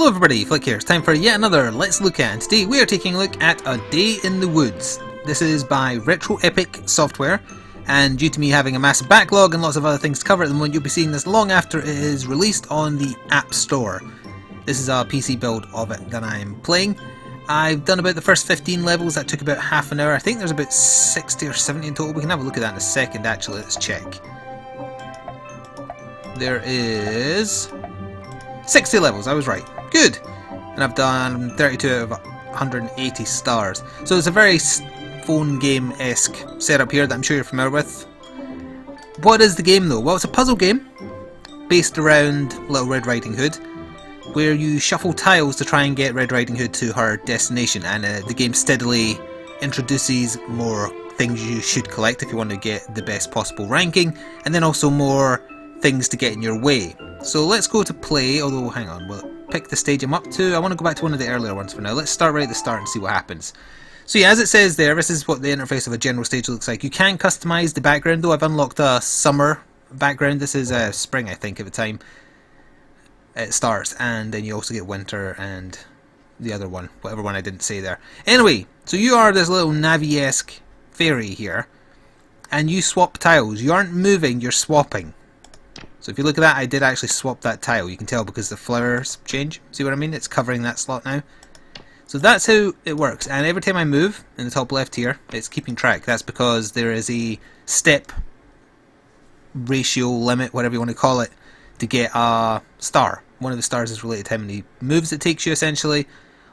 everybody, Flik here. It's time for yet another Let's Look At, and today we are taking a look at A Day in the Woods. This is by Retro Epic Software, and due to me having a massive backlog and lots of other things to cover at the moment, you'll be seeing this long after it is released on the App Store. This is a PC build of it that I'm playing. I've done about the first 15 levels, that took about half an hour. I think there's about 60 or 70 in total. We can have a look at that in a second actually, let's check. There is 60 levels, I was right. Good! And I've done 32 out of 180 stars. So it's a very phone game-esque setup here that I'm sure you're familiar with. What is the game though? Well, it's a puzzle game based around Little Red Riding Hood, where you shuffle tiles to try and get Red Riding Hood to her destination, and the game steadily introduces more things you should collect if you want to get the best possible ranking, and then also more things to get in your way. So let's go to play, although hang on, we'll pick the stage I'm up to. I want to go back to one of the earlier ones for now. Let's start right at the start and see what happens. So yeah, as it says there, this is what the interface of a general stage looks like. You can customise the background though. I've unlocked a summer background. This is spring I think at the time it starts, and then you also get winter and the other one, whatever one I didn't say there. Anyway, so you are this little Navi-esque fairy here, and you swap tiles. You aren't moving, you're swapping. So if you look at that, I did actually swap that tile. You can tell because the flowers change. See what I mean? It's covering that slot now. So that's how it works. And every time I move, in the top left here, it's keeping track. That's because there is a step ratio limit, whatever you want to call it, to get a star. One of the stars is related to how many moves it takes you, essentially.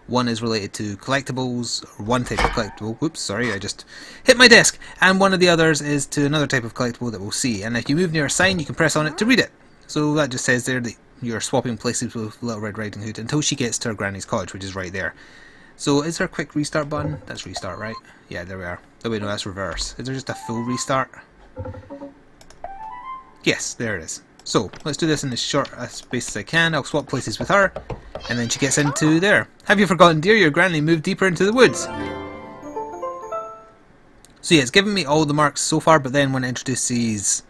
One is related to collectibles, or one type of collectible. Whoops, sorry, I just hit my desk. And one of the others is to another type of collectible that we'll see. And if you move near a sign, you can press on it to read it. So that just says there that you're swapping places with Little Red Riding Hood until she gets to her granny's cottage, which is right there. So is there a quick restart button? That's restart, right? Yeah, there we are. Oh wait, no, that's reverse. Is there just a full restart? Yes, there it is. So, let's do this in as short a space as I can. I'll swap places with her, and then she gets into there. Have you forgotten, dear? Your granny moved deeper into the woods. So yeah, it's given me all the marks so far, but then when it introduces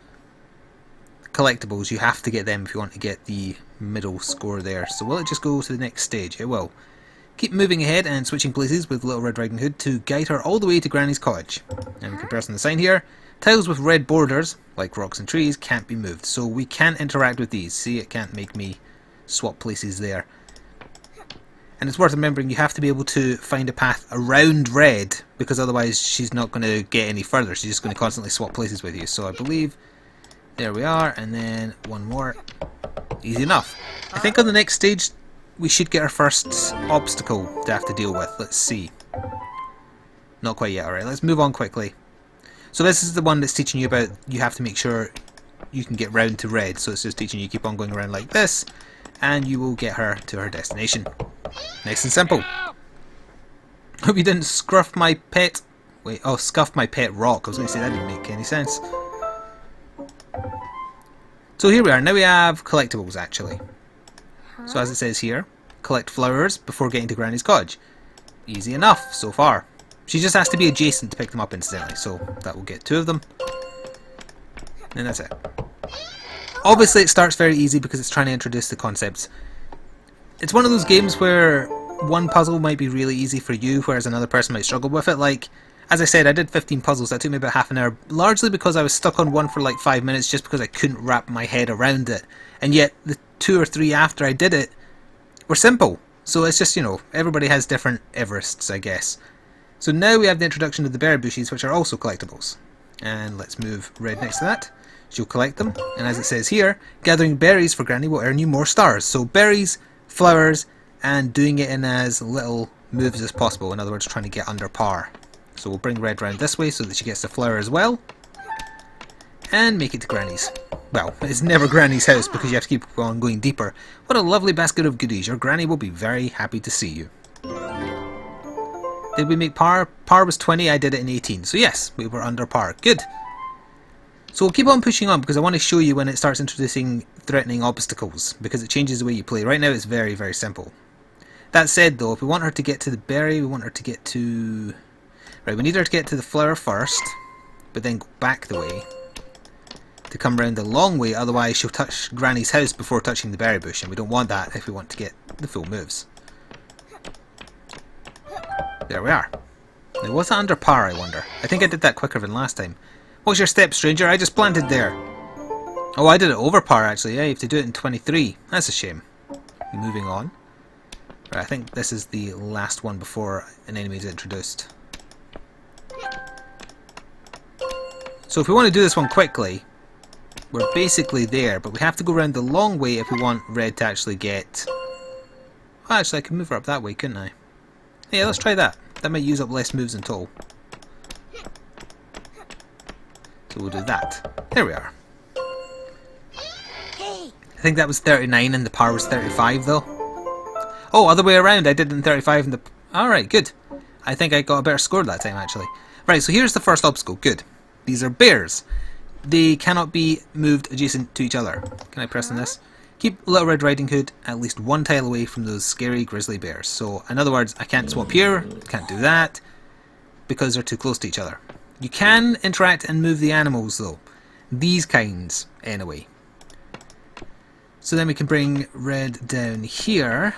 collectibles, you have to get them if you want to get the middle score there. So will it just go to the next stage? It will. Keep moving ahead and switching places with Little Red Riding Hood to guide her all the way to Granny's cottage. And we can press on the sign here. Tiles with red borders, like rocks and trees, can't be moved, so we can't interact with these. See, it can't make me swap places there. And it's worth remembering you have to be able to find a path around red, because otherwise she's not going to get any further. She's just going to constantly swap places with you. So I believe, there we are, and then one more. Easy enough. I think on the next stage we should get our first obstacle to have to deal with. Let's see. Not quite yet, alright, let's move on quickly. So this is the one that's teaching you about you have to make sure you can get round to red. So it's just teaching you keep on going around like this, and you will get her to her destination. Nice and simple. Hope you didn't scruff my pet... Wait, oh, scuff my pet rock. I was going to say that didn't make any sense. So here we are. Now we have collectibles actually. So as it says here, collect flowers before getting to Granny's cottage. Easy enough so far. She just has to be adjacent to pick them up incidentally, so that will get 2 of them. And that's it. Obviously it starts very easy because it's trying to introduce the concepts. It's one of those games where one puzzle might be really easy for you, whereas another person might struggle with it. Like, as I said, I did 15 puzzles, that took me about half an hour, largely because I was stuck on one for like 5 minutes just because I couldn't wrap my head around it. And yet, the 2 or 3 after I did it were simple. So it's just, you know, everybody has different Everests, I guess. So now we have the introduction of the berry bushes, which are also collectibles. And let's move red next to that. She'll collect them. And as it says here, gathering berries for Granny will earn you more stars. So berries, flowers, and doing it in as little moves as possible. In other words, trying to get under par. So we'll bring red round this way so that she gets the flower as well. And make it to Granny's. Well, it's never Granny's house because you have to keep on going deeper. What a lovely basket of goodies. Your Granny will be very happy to see you. Did we make par? Par was 20, I did it in 18. So yes, we were under par. Good. So we'll keep on pushing on because I want to show you when it starts introducing threatening obstacles, because it changes the way you play. Right now it's very, very simple. That said though, if we want her to get to the berry, we want her to get to... Right, we need her to get to the flower first, but then go back the way. to come round the long way, otherwise she'll touch Granny's house before touching the berry bush, and we don't want that if we want to get the full moves. There we are. Now, was that under par, I wonder? I think I did that quicker than last time. What's your step, stranger? I just planted there. Oh, I did it over par, actually. Yeah, you have to do it in 23. That's a shame. Moving on. Right, I think this is the last one before an enemy is introduced. So if we want to do this one quickly, we're basically there, but we have to go around the long way if we want red to actually get... Oh, actually, I can move her up that way, couldn't I? Yeah, let's try that. That might use up less moves in total. So we'll do that. There we are. I think that was 39 and the par was 35 though. Oh, other way around. I did it in 35 and the... Alright, good. I think I got a better score that time actually. Right, so here's the first obstacle. Good. These are bears. They cannot be moved adjacent to each other. Can I press on this? Keep Little Red Riding Hood at least one tile away from those scary grizzly bears. So, in other words, I can't swap here, can't do that, because they're too close to each other. You can interact and move the animals though. These kinds, anyway. So then we can bring red down here.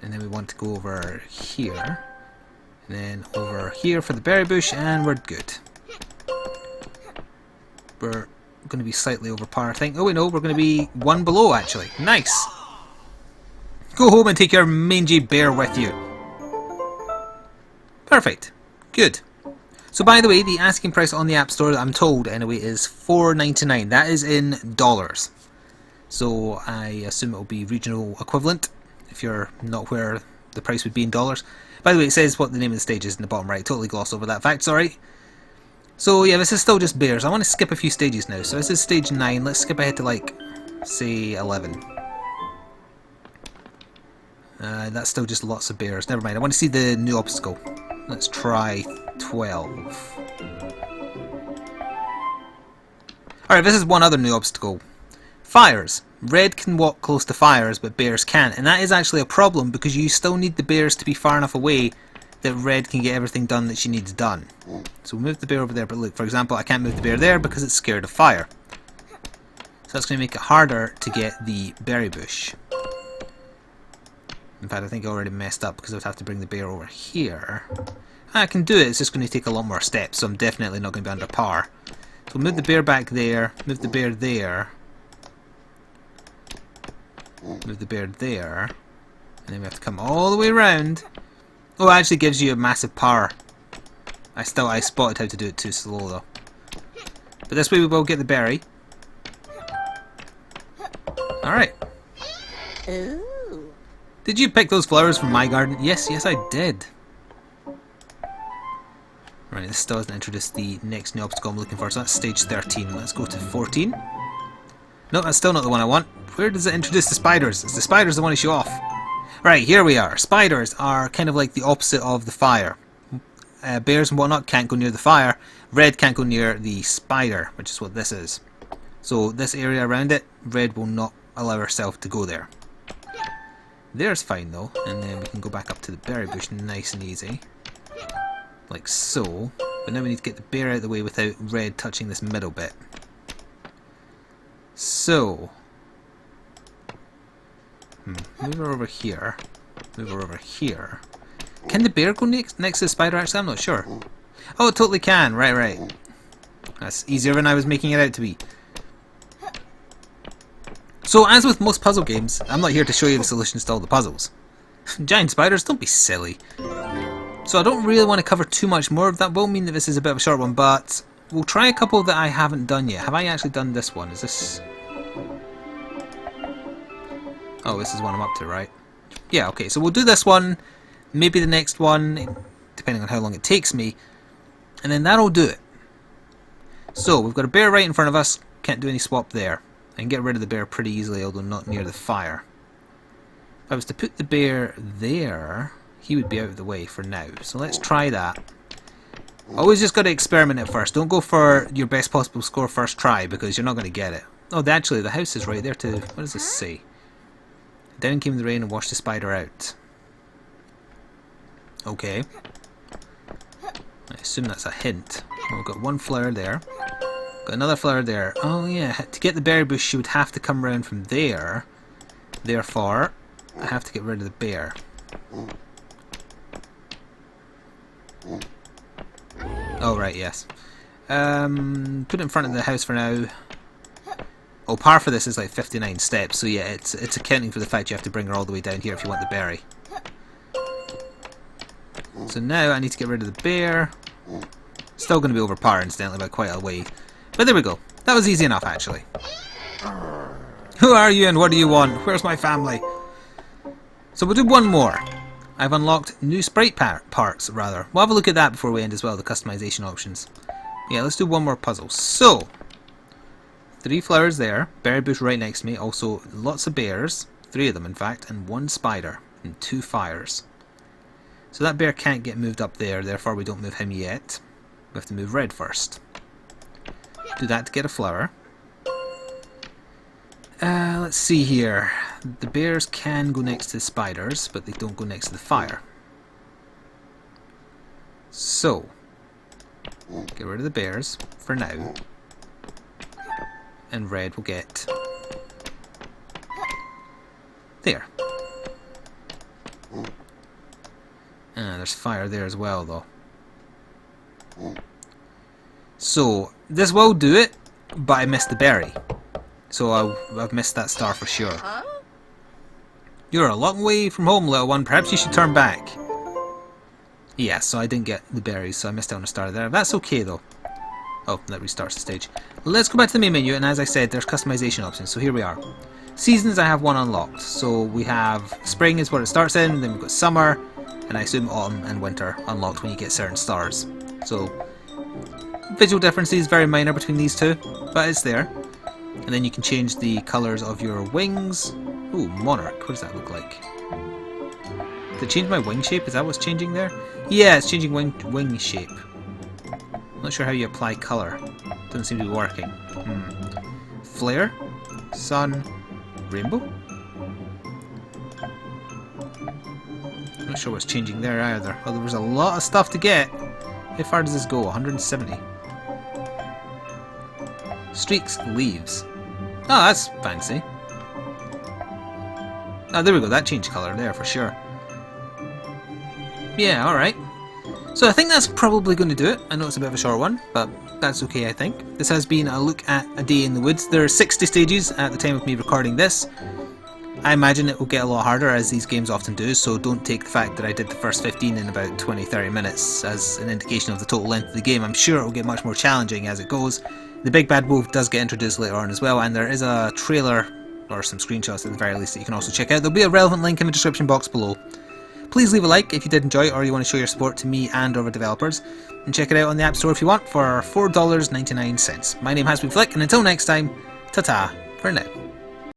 And then we want to go over here. And then over here for the berry bush, and we're good. We're going to be slightly over par, I think. Oh wait, no, we're going to be one below actually. Nice! Go home and take your mangy bear with you. Perfect. Good. So by the way, the asking price on the App Store, I'm told anyway, is $4.99. That is in dollars. So I assume it will be regional equivalent if you're not where the price would be in dollars. By the way, it says what the name of the stage is in the bottom right. Totally glossed over that fact, sorry. So yeah, this is still just bears. I want to skip a few stages now. So this is stage 9. Let's skip ahead to like, say, 11. That's still just lots of bears. Never mind. I want to see the new obstacle. Let's try 12. Alright, this is one other new obstacle. Fires. Red can walk close to fires, but bears can't. And that is actually a problem because you still need the bears to be far enough away that red can get everything done that she needs done. So we'll move the bear over there, but look, for example, I can't move the bear there because it's scared of fire. So that's going to make it harder to get the berry bush. In fact, I think I already messed up because I would have to bring the bear over here. I can do it, it's just going to take a lot more steps, so I'm definitely not going to be under par. So we'll move the bear back there, move the bear there, move the bear there, and then we have to come all the way around. Oh, it actually gives you a massive power. I spotted how to do it too slow though. But this way we will get the berry. Alright. Did you pick those flowers from my garden? Yes, I did. Right, this still hasn't introduced the next new obstacle I'm looking for, so that's stage 13. Let's go to 14. No, that's still not the one I want. Where does it introduce the spiders? It's the spiders that want to show off. Right, here we are. Spiders are kind of like the opposite of the fire. Bears and whatnot can't go near the fire. Red can't go near the spider, which is what this is. So this area around it, red will not allow herself to go there. There's fine though, and then we can go back up to the berry bush nice and easy. Like so. But now we need to get the bear out of the way without red touching this middle bit. So... move her over here. Move her over here. Can the bear go next to the spider actually? I'm not sure. Oh, it totally can. Right. That's easier than I was making it out to be. So, as with most puzzle games, I'm not here to show you the solutions to all the puzzles. Giant spiders, don't be silly. So I don't really want to cover too much more. That will mean that this is a bit of a short one, but we'll try a couple that I haven't done yet. Have I actually done this one? Is this... Oh, this is one I'm up to, right? Yeah, okay, so we'll do this one, maybe the next one, depending on how long it takes me, and then that'll do it. So, we've got a bear right in front of us, can't do any swap there. I can get rid of the bear pretty easily, although not near the fire. If I was to put the bear there, he would be out of the way for now. So let's try that. Always just got to experiment at first. Don't go for your best possible score first try, because you're not going to get it. Oh, actually, the house is right there too. What does this say? Down came the rain and washed the spider out. Okay. I assume that's a hint. We've got one flower there. Got another flower there. Oh yeah, to get the berry bush you would have to come around from there. Therefore, I have to get rid of the bear. Oh right, yes. Put it in front of the house for now. Oh, par for this is like 59 steps, so yeah, it's accounting for the fact you have to bring her all the way down here if you want the berry. So now I need to get rid of the bear. Still going to be over par, incidentally, by quite a way. But there we go. That was easy enough, actually. Who are you and what do you want? Where's my family? So we'll do one more. I've unlocked new sprite parts, rather. We'll have a look at that before we end as well, the customization options. Yeah, let's do one more puzzle. So, 3 flowers there, berry bush right next to me, also lots of bears, 3 of them in fact, and 1 spider, and 2 fires. So that bear can't get moved up there, therefore we don't move him yet. We have to move red first. Do that to get a flower. Let's see here. The bears can go next to the spiders, but they don't go next to the fire. So, get rid of the bears for now. And red will get there. There's fire there as well though. So this will do it, but I missed the berry. So I've missed that star for sure. You're a long way from home, little one. Perhaps you should turn back. Yeah, so I didn't get the berries, so I missed out on a star there. That's okay though. Oh, that restarts the stage. Let's go back to the main menu, and as I said, there's customization options, so here we are. Seasons, I have 1 unlocked. So we have spring is what it starts in, then we've got summer, and I assume autumn and winter unlocked when you get certain stars. So, visual differences very minor between these two, but it's there. And then you can change the colours of your wings. Ooh, monarch, what does that look like? Did it change my wing shape? Is that what's changing there? Yeah, it's changing wing shape. Not sure how you apply colour. Doesn't seem to be working. Flare, sun, rainbow. Not sure what's changing there either. Well, there was a lot of stuff to get. How far does this go? 170. Streaks, leaves. Oh, that's fancy. Oh, there we go. That changed colour there for sure. Yeah, alright. So I think that's probably going to do it. I know it's a bit of a short one, but that's okay I think. This has been a look at A Day in the Woods. There are 60 stages at the time of me recording this. I imagine it will get a lot harder, as these games often do, so don't take the fact that I did the first 15 in about 20-30 minutes as an indication of the total length of the game. I'm sure it will get much more challenging as it goes. The Big Bad Wolf does get introduced later on as well, and there is a trailer, or some screenshots at the very least, that you can also check out. There'll be a relevant link in the description box below. Please leave a like if you did enjoy, or you want to show your support to me and other developers, and check it out on the App Store if you want for $4.99. My name has been Flik, and until next time, ta-ta for now.